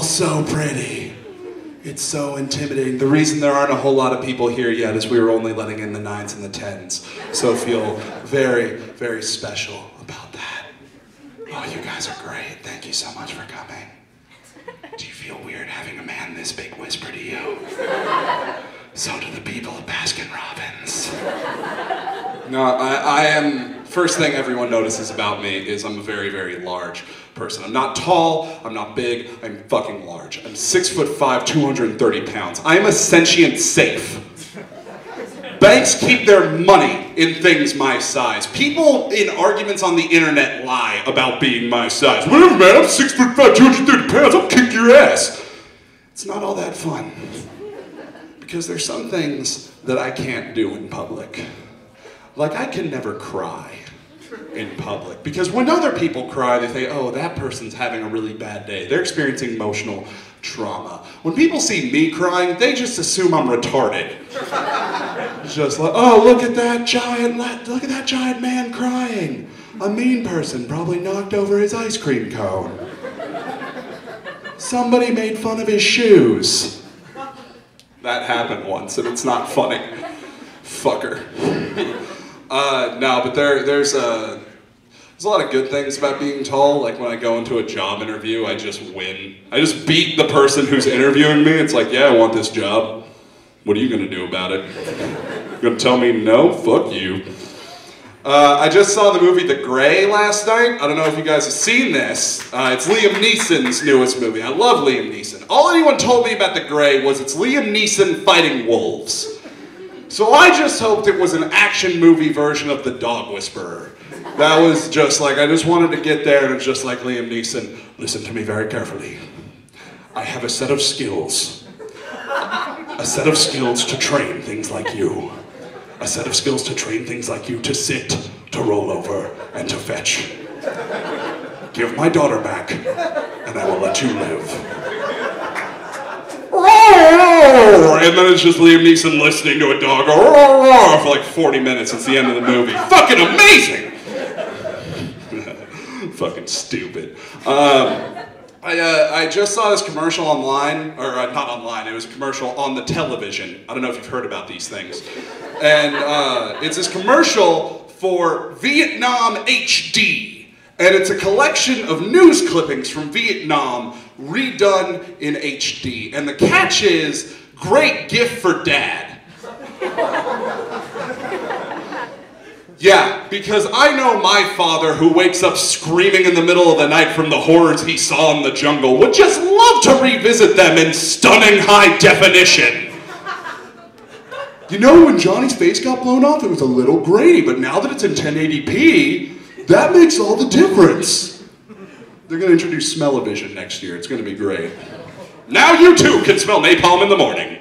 all so pretty. It's so intimidating. The reason there aren't a whole lot of people here yet is we were only letting in the 9s and the 10s. So feel very, very special about that. Oh, you guys are great. Thank you so much for coming. Do you feel weird having a man this big whisper to you? So do the people of Baskin-Robbins. No, I am, first thing everyone notices about me is I'm a very, very large person. I'm not tall, I'm not big, I'm fucking large. I'm 6'5", 230 pounds. I am a sentient safe. Banks keep their money in things my size. People in arguments on the internet lie about being my size. Whatever, man, I'm 6'5", 230 pounds, I'll kick your ass. It's not all that fun. Because there's some things that I can't do in public. Like, I can never cry in public. Because when other people cry, they say, oh, that person's having a really bad day. They're experiencing emotional trauma. When people see me crying, they just assume I'm retarded. It's just like, oh, look at that giant man crying. A mean person probably knocked over his ice cream cone. Somebody made fun of his shoes. That happened once, and it's not funny. Fucker. No, but there's a lot of good things about being tall. Like when I go into a job interview, I just win. I just beat the person who's interviewing me. It's like, yeah, I want this job. What are you gonna do about it? You gonna tell me no? Fuck you. I just saw the movie The Grey last night. I don't know if you guys have seen this. It's Liam Neeson's newest movie. I love Liam Neeson. All anyone told me about The Grey was it's Liam Neeson fighting wolves. So I just hoped it was an action movie version of The Dog Whisperer. That was just like, I just wanted to get there and it's just like Liam Neeson, listen to me very carefully. I have a set of skills. A set of skills to train things like you. A set of skills to train things like you to sit, to roll over, and to fetch. Give my daughter back, and I will let you live. And then it's just Liam Neeson listening to a dog go for like 40 minutes. It's the end of the movie. Fucking amazing! Fucking stupid. I just saw this commercial online, or not online, it was a commercial on the television. I don't know if you've heard about these things. And it's this commercial for Vietnam HD. And it's a collection of news clippings from Vietnam redone in HD. And the catch is, great gift for dad. Yeah, because I know my father, who wakes up screaming in the middle of the night from the horrors he saw in the jungle, would just love to revisit them in stunning high definition. You know, when Johnny's face got blown off, it was a little grainy, but now that it's in 1080p, that makes all the difference. They're going to introduce smell-o-vision next year. It's going to be great. Now you too can smell napalm in the morning.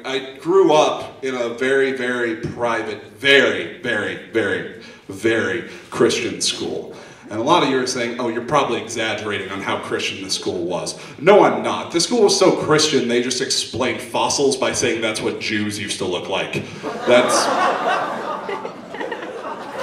I grew up in a very, very private, very, very, very, very Christian school. And a lot of you are saying, oh, you're probably exaggerating on how Christian this school was. No, I'm not. This school was so Christian, they just explained fossils by saying that's what Jews used to look like.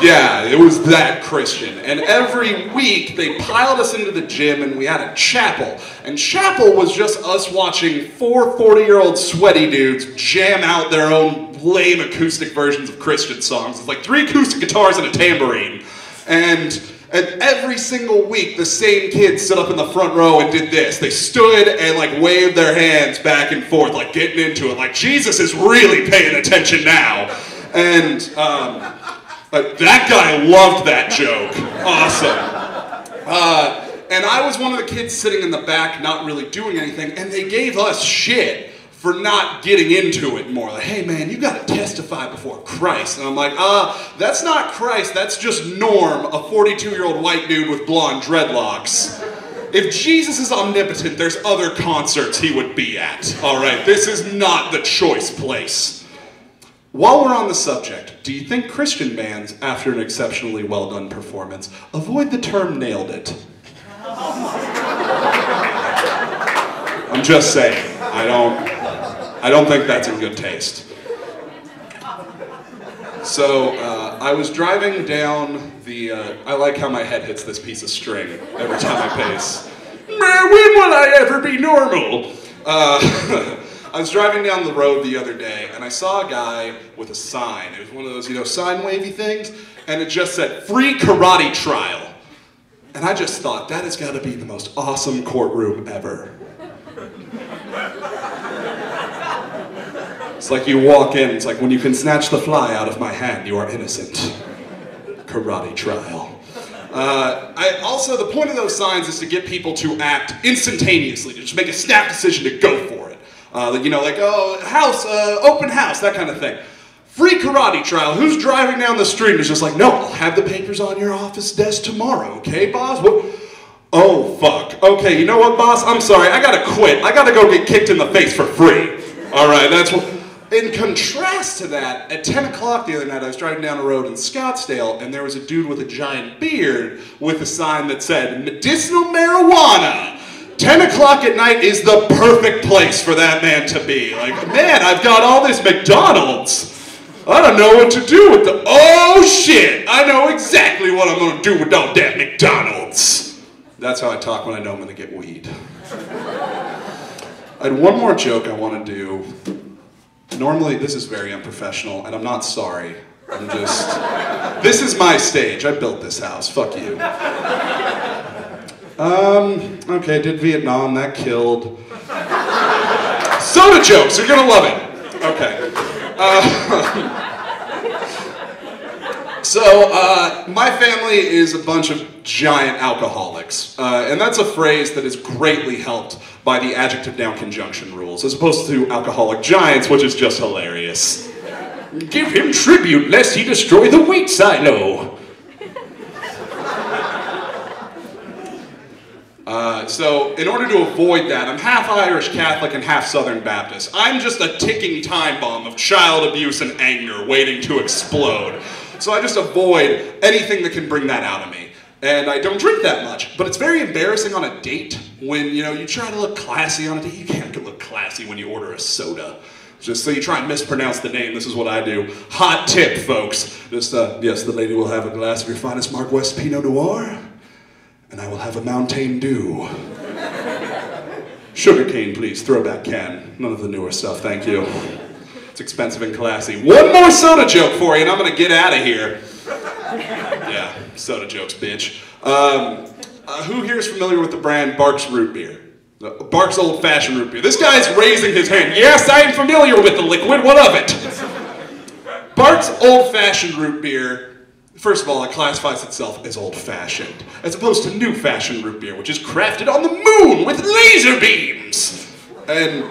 Yeah, it was that Christian. And every week, they piled us into the gym and we had a chapel. And chapel was just us watching 4 40-year-old sweaty dudes jam out their own lame acoustic versions of Christian songs. It's like 3 acoustic guitars and a tambourine. And every single week, the same kids stood up in the front row and did this. They stood and like waved their hands back and forth, like getting into it. Like, Jesus is really paying attention now. And that guy loved that joke. Awesome. And I was one of the kids sitting in the back not really doing anything, and they gave us shit for not getting into it more. Like, hey man, you gotta testify before Christ. And I'm like, that's not Christ, that's just Norm, a 42-year-old white dude with blonde dreadlocks. If Jesus is omnipotent, there's other concerts he would be at. All right, this is not the choice place. While we're on the subject, do you think Christian bands, after an exceptionally well-done performance, avoid the term nailed it? I'm just saying, I don't think that's in good taste. So I was driving down the, I like how my head hits this piece of string every time I pace. When will I ever be normal? I was driving down the road the other day and I saw a guy with a sign. It was one of those, sign wavy things, and it just said, "Free karate trial." And I just thought, that has got to be the most awesome courtroom ever. It's like you walk in, it's like, when you can snatch the fly out of my hand, you are innocent. Karate trial. Also, the point of those signs is to get people to act instantaneously, to just make a snap decision to go for it. Like, oh, house, open house, that kind of thing. Free karate trial. Who's driving down the street and is just like, "No, I'll have the papers on your office desk tomorrow, okay, boss?" What? Oh, fuck. Okay, you know what, boss? I'm sorry, I gotta quit. I gotta go get kicked in the face for free. All right, that's what... In contrast to that, at 10 o'clock the other night, I was driving down the road in Scottsdale, and there was a dude with a giant beard with a sign that said, "Medicinal marijuana. 10 o'clock at night is the perfect place for that man to be." Like, man, I've got all this McDonald's. I don't know what to do with the... Oh, shit! I know exactly what I'm going to do with all that McDonald's. That's how I talk when I know I'm going to get weed. I had one more joke I want to do. Normally, this is very unprofessional, and I'm not sorry. I'm just... This is my stage. I built this house. Fuck you. Okay, did Vietnam. That killed. Soda jokes. You're going to love it. Okay. My family is a bunch of giant alcoholics, and that's a phrase that is greatly helped by the adjective noun conjunction rules, as opposed to alcoholic giants, which is just hilarious. Give him tribute lest he destroy the wheat silo. So in order to avoid that, I'm half Irish Catholic and half Southern Baptist. I'm just a ticking time bomb of child abuse and anger waiting to explode. So I just avoid anything that can bring that out of me. And I don't drink that much, but it's very embarrassing on a date when, you try to look classy on a date. You can't look classy when you order a soda. Just so you try and mispronounce the name, this is what I do. Hot tip, folks. Just, yes, the lady will have a glass of your finest Mark West Pinot Noir, and I will have a Mountain Dew. Sugarcane, please, throwback can. None of the newer stuff, thank you. It's expensive and classy. One more soda joke for you, and I'm gonna get out of here. Yeah, soda jokes, bitch. Who here is familiar with the brand Barq's Root Beer? Barq's Old Fashioned Root Beer. This guy's raising his hand. Yes, I am familiar with the liquid. What of it? Barq's Old Fashioned Root Beer, first of all, it classifies itself as old-fashioned, as opposed to new-fashioned root beer, which is crafted on the moon with laser beams. And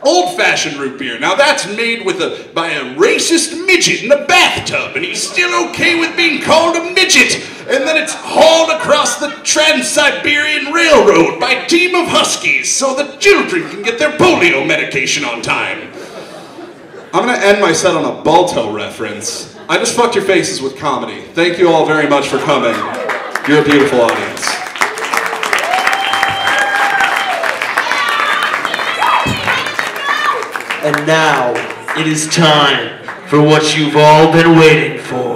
old-fashioned root beer, now that's made by a racist midget in a bathtub, and he's still okay with being called a midget, and then it's hauled across the Trans-Siberian Railroad by a team of huskies so the children can get their polio medication on time. I'm gonna end my set on a Balto reference. I just fucked your faces with comedy. Thank you all very much for coming. You're a beautiful audience. And now, it is time for what you've all been waiting for.